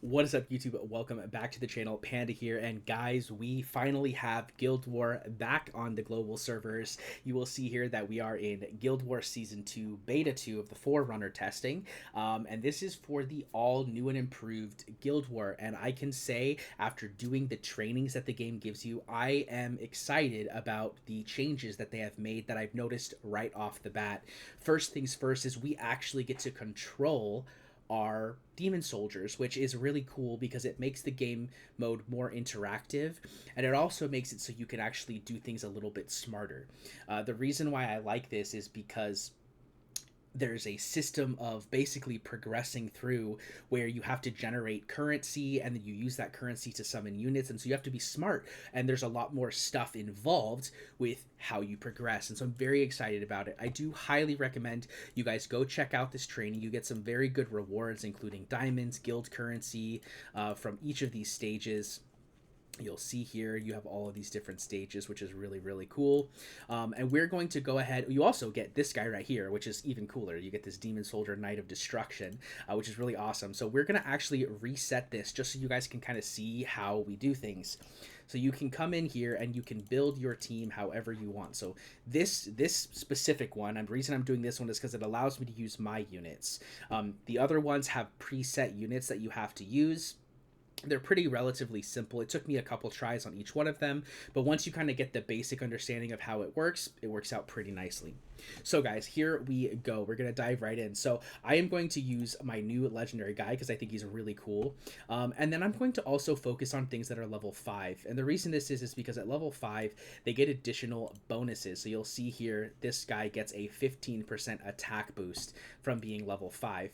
What is up, YouTube? Welcome back to the channel. Panda here, and guys, we finally have Guild War back on the global servers. You will see here that we are in Guild War Season 2, Beta 2 of the Forerunner testing, and this is for the all new and improved Guild War, and I can say, after doing the trainings that the game gives you, I am excited about the changes that they have made that I've noticed right off the bat. First things first is we actually get to control are demon soldiers, which is really cool because it makes the game mode more interactive, and it also makes it so you can actually do things a little bit smarter. The reason why I like this is because there's a system of basically progressing through where you have to generate currency and then you use that currency to summon units, and so you have to be smart, and there's a lot more stuff involved with how you progress, and so I'm very excited about it. I do highly recommend you guys go check out this training. You get some very good rewards, including diamonds, guild currency, from each of these stages. You'll see here you have all of these different stages, which is really cool. And we're going to go ahead. You also get this guy right here, which is even cooler. You get this demon soldier knight of destruction, which is really awesome. So we're going to actually reset this just so you guys can kind of see how we do things. So you can come in here and you can build your team however you want. So this specific one, and the reason I'm doing this one is because it allows me to use my units. The other ones have preset units that you have to use. They're pretty relatively simple. It took me a couple tries on each one of them, but once you kind of get the basic understanding of how it works out pretty nicely. So guys, here we go. We're going to dive right in. So I am going to use my new legendary guy because I think he's really cool. And then I'm going to also focus on things that are level 5. And the reason this is because at level 5, they get additional bonuses. So you'll see here, this guy gets a 15% attack boost from being level 5.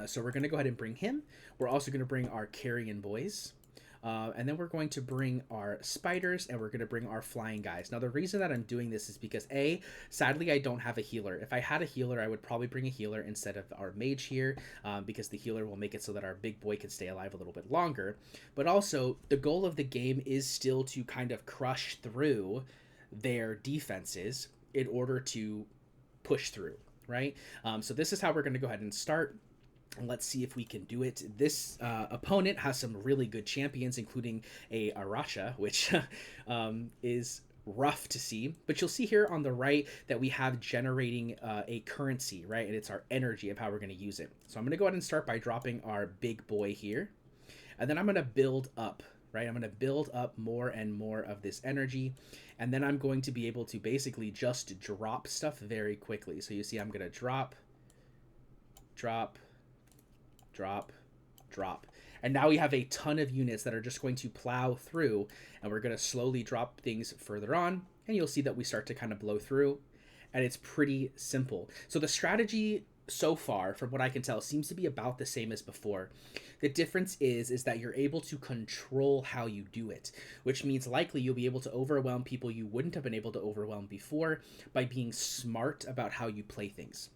So we're going to go ahead and bring him. We're also going to bring our carrion boys. And then we're going to bring our spiders, and we're going to bring our flying guys. Now, the reason that I'm doing this is because, sadly, I don't have a healer. If I had a healer, I would probably bring a healer instead of our mage here, because the healer will make it so that our big boy can stay alive a little bit longer. But also, the goal of the game is still to kind of crush through their defenses in order to push through, right? So this is how we're going to go ahead and start. And let's see if we can do it. This opponent has some really good champions, including a Aracha, which is rough to see. But you'll see here on the right that we have generating a currency, right? And it's our energy of how we're going to use it. So I'm going to go ahead and start by dropping our big boy here. And then I'm going to build up, right? I'm going to build up more and more of this energy. And then I'm going to be able to basically just drop stuff very quickly. So you see I'm going to drop, drop, and now we have a ton of units that are just going to plow through, and we're going to slowly drop things further on, and you'll see that we start to kind of blow through, and it's pretty simple. So the strategy so far, from what I can tell, seems to be about the same as before. The difference is that you're able to control how you do it, which means likely you'll be able to overwhelm people you wouldn't have been able to overwhelm before by being smart about how you play things.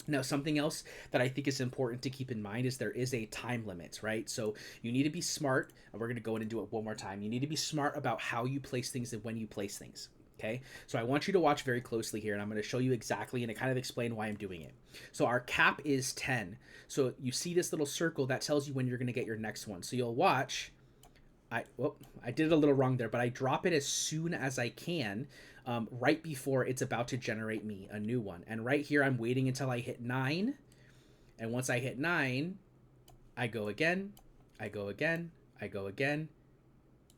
Now, something else that I think is important to keep in mind is there is a time limit, right? So you need to be smart, and we're going to go in and do it one more time. You need to be smart about how you place things and when you place things, okay? So I want you to watch very closely here, and I'm going to show you exactly and kind of explain why I'm doing it. So our cap is 10. So you see this little circle that tells you when you're going to get your next one. So you'll watch. I did it a little wrong there, but I drop it as soon as I can, right before it's about to generate me a new one. And right here, I'm waiting until I hit 9. And once I hit 9, I go again, I go again, I go again,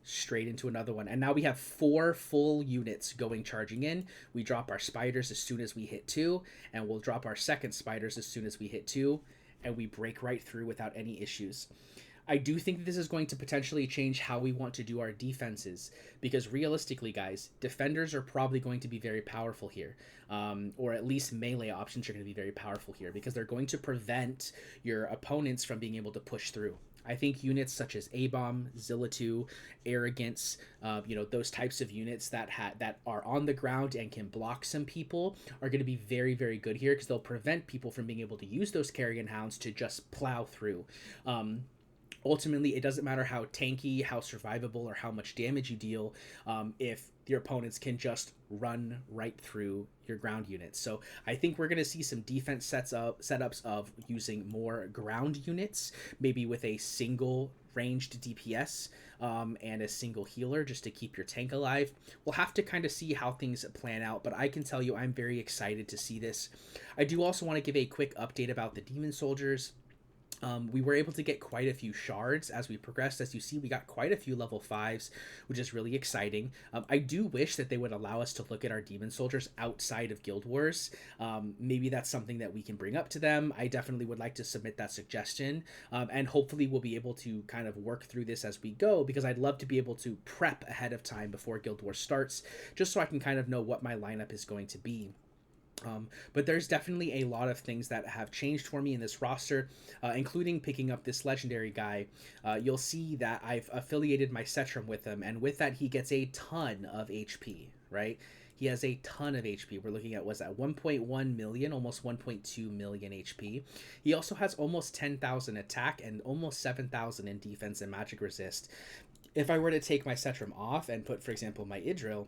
straight into another one. And now we have 4 full units going charging in. We drop our spiders as soon as we hit 2, and we'll drop our second spiders as soon as we hit 2, and we break right through without any issues. I do think this is going to potentially change how we want to do our defenses, because realistically, guys, defenders are probably going to be very powerful here, or at least melee options are going to be very powerful here because they're going to prevent your opponents from being able to push through. I think units such as A-Bomb, Zillatu, Arrogance, those types of units that are on the ground and can block some people are going to be very good here because they'll prevent people from being able to use those carrion hounds to just plow through. Ultimately, it doesn't matter how tanky, how survivable, or how much damage you deal, if your opponents can just run right through your ground units. So I think we're going to see some defense setups of using more ground units, maybe with a single ranged DPS, and a single healer just to keep your tank alive. We'll have to kind of see how things plan out, but I can tell you I'm very excited to see this. I do also want to give a quick update about the demon soldiers. We were able to get quite a few shards as we progressed. As you see, we got quite a few level 5s, which is really exciting. I do wish that they would allow us to look at our demon soldiers outside of Guild Wars. Maybe that's something that we can bring up to them. I definitely would like to submit that suggestion, and hopefully we'll be able to kind of work through this as we go, because I'd love to be able to prep ahead of time before Guild Wars starts, just so I can kind of know what my lineup is going to be. But there's definitely a lot of things that have changed for me in this roster, including picking up this legendary guy. You'll see that I've affiliated my Cetrum with him, and with that he gets a ton of HP, right? He has a ton of HP. We're looking at, was that 1.1 million, almost 1.2 million HP. He also has almost 10,000 attack and almost 7,000 in defense and magic resist. If I were to take my Cetrum off and put, for example, my Idril,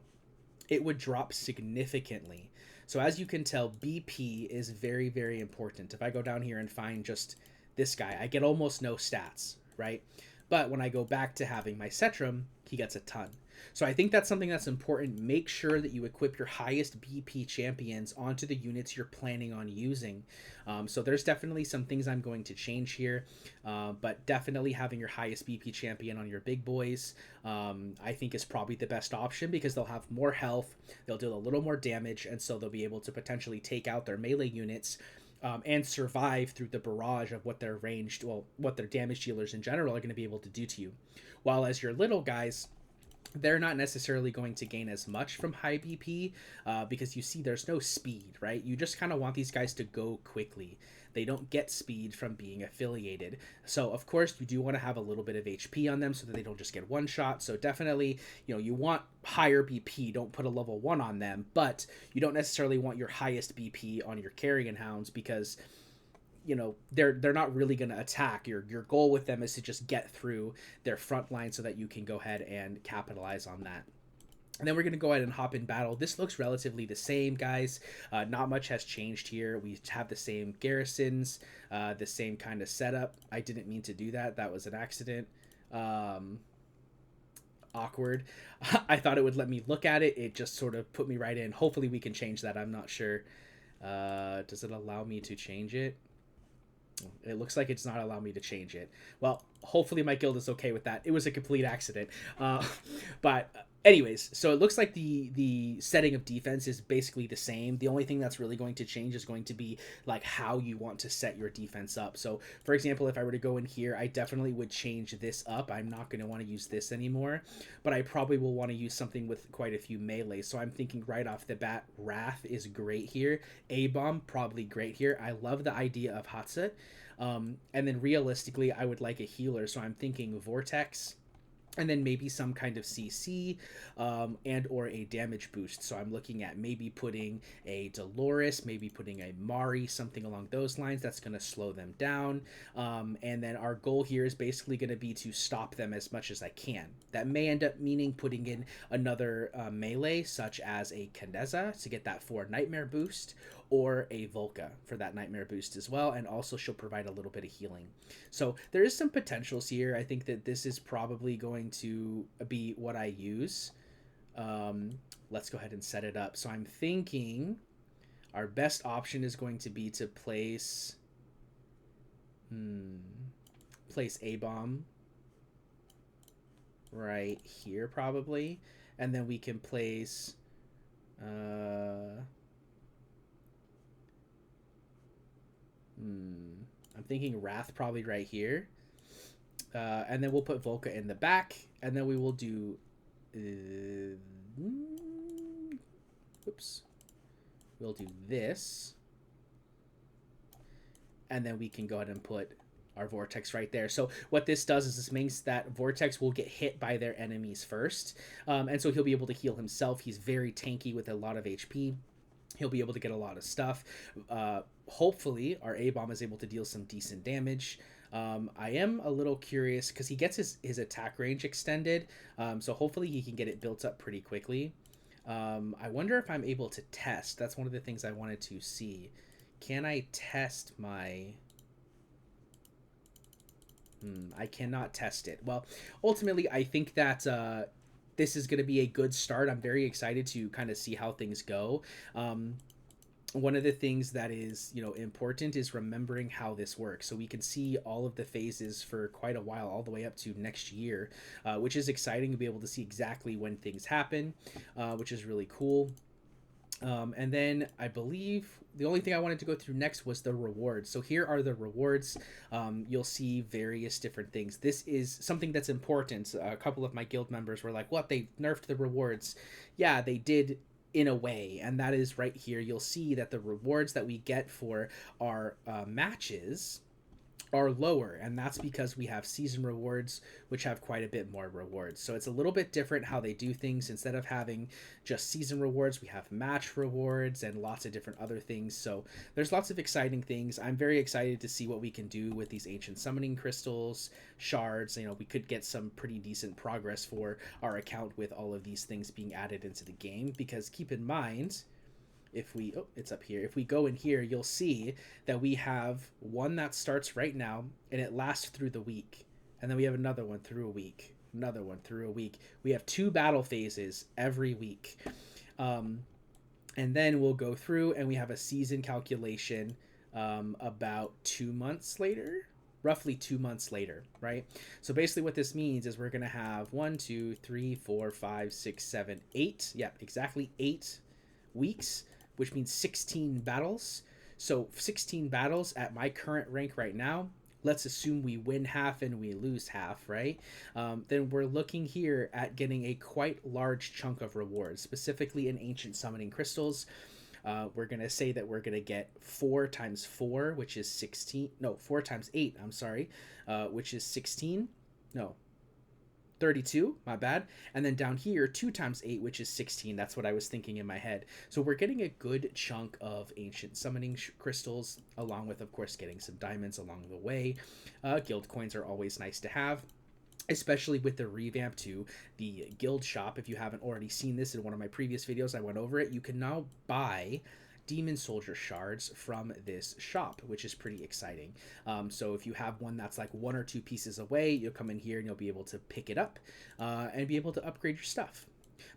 it would drop significantly. So as you can tell, BP is very, very important. If I go down here and find just this guy, I get almost no stats, right? But when I go back to having my Cetrum, he gets a ton. So I think that's something that's important. Make sure that you equip your highest BP champions onto the units you're planning on using. So there's definitely some things I'm going to change here, but definitely having your highest BP champion on your big boys, I think is probably the best option, because they'll have more health, they'll deal a little more damage, and so they'll be able to potentially take out their melee units, and survive through the barrage of what their ranged, well, what their damage dealers in general are going to be able to do to you. While as your little guys, they're not necessarily going to gain as much from high BP, because you see there's no speed, right? You just kind of want these guys to go quickly. They don't get speed from being affiliated. So of course you do want to have a little bit of HP on them so that they don't just get one shot. So definitely, you want higher BP. Don't put a level 1 on them, but you don't necessarily want your highest BP on your carrion hounds, because they're not really going to attack. Your goal with them is to just get through their front line so that you can go ahead and capitalize on that. And then we're going to go ahead and hop in battle. This looks relatively the same, guys. Not much has changed here. We have the same garrisons, the same kind of setup. I didn't mean to do that. That was an accident. Awkward. I thought it would let me look at it. It just sort of put me right in. Hopefully we can change that. I'm not sure. Does it allow me to change it? It looks like it's not allowing me to change it. Well, hopefully my guild is okay with that. It was a complete accident. But anyways, so it looks like the setting of defense is basically the same. The only thing that's really going to change is going to be like how you want to set your defense up. So for example, if I were to go in here, I definitely would change this up. I'm not going to want to use this anymore, but I probably will want to use something with quite a few melee. So I'm thinking right off the bat, Wrath is great here. A-Bomb, probably great here. I love the idea of Hatsa. And then realistically, I would like a healer. So I'm thinking Vortex, and then maybe some kind of CC, and or a damage boost. So I'm looking at maybe putting a Dolores, maybe putting a Mari, something along those lines that's going to slow them down. And then our goal here is basically going to be to stop them as much as I can. That may end up meaning putting in another melee, such as a Candeza to get that 4 Nightmare boost, or a Volca for that Nightmare boost as well, and also she'll provide a little bit of healing. So there is some potentials here. I think that this is probably going to be what I use. Let's go ahead and set it up. So I'm thinking our best option is going to be to place A-Bomb right here probably, and then we can place I'm thinking Wrath probably right here. And then we'll put Volca in the back. And then we will do... oops. We'll do this. And then we can go ahead and put our Vortex right there. So what this does is this means that Vortex will get hit by their enemies first. And so he'll be able to heal himself. He's very tanky with a lot of HP. He'll be able to get a lot of stuff. Hopefully, our A-Bomb is able to deal some decent damage. I am a little curious because he gets his attack range extended, so hopefully he can get it built up pretty quickly. I wonder if I'm able to test. That's one of the things I wanted to see. Can I test my... I cannot test it. Well, ultimately, I think that this is going to be a good start. I'm very excited to kind of see how things go. One of the things that is, important is remembering how this works, so we can see all of the phases for quite a while, all the way up to next year, which is exciting to be able to see exactly when things happen, which is really cool. And then I believe the only thing I wanted to go through next was the rewards. So here are the rewards. You'll see various different things. This is something that's important. A couple of my guild members were like, what, they nerfed the rewards? Yeah, they did, in a way, and that is right here. You'll see that the rewards that we get for our matches are lower, and that's because we have season rewards, which have quite a bit more rewards. So it's a little bit different how they do things. Instead of having just season rewards, we have match rewards and lots of different other things. So there's lots of exciting things. I'm very excited to see what we can do with these ancient summoning crystals, shards. We could get some pretty decent progress for our account with all of these things being added into the game, because keep in mind, if we it's up here, if we go in here, you'll see that we have one that starts right now and it lasts through the week, and then we have another one through a week, another one through a week. We have 2 battle phases every week, and then we'll go through and we have a season calculation about 2 months later, roughly 2 months later, right? So basically what this means is we're going to have 1 2 3 4 5 6 7 8, yeah, exactly 8 weeks, which means 16 battles. So 16 battles at my current rank right now, let's assume we win half and we lose half, right? Then we're looking here at getting a quite large chunk of rewards, specifically in ancient summoning crystals. We're going to say that we're going to get 4 times 4, which is 16. No, 4 times 8, I'm sorry, which is 16. No, 32, my bad. And then down here, 2 times 8, which is 16. That's what I was thinking in my head. So we're getting a good chunk of ancient summoning crystals, along with, of course, getting some diamonds along the way. Guild coins are always nice to have, especially with the revamp to the guild shop. If you haven't already seen this in one of my previous videos, I went over it. You can now buy demon soldier shards from this shop, which is pretty exciting. So if you have one that's like 1 or 2 pieces away, you'll come in here and you'll be able to pick it up and be able to upgrade your stuff.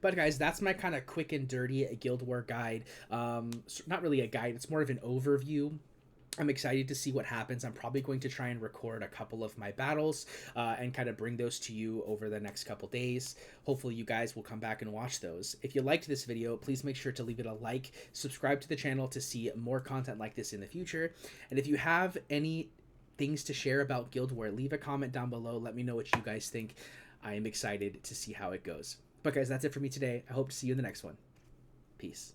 But guys, that's my kind of quick and dirty Guild War guide. Not really a guide, it's more of an overview. I'm excited to see what happens. I'm probably going to try and record a couple of my battles and kind of bring those to you over the next couple days. Hopefully you guys will come back and watch those. If you liked this video, please make sure to leave it a like, subscribe to the channel to see more content like this in the future. And if you have any things to share about Guild War, leave a comment down below. Let me know what you guys think. I am excited to see how it goes. But guys, that's it for me today. I hope to see you in the next one. Peace.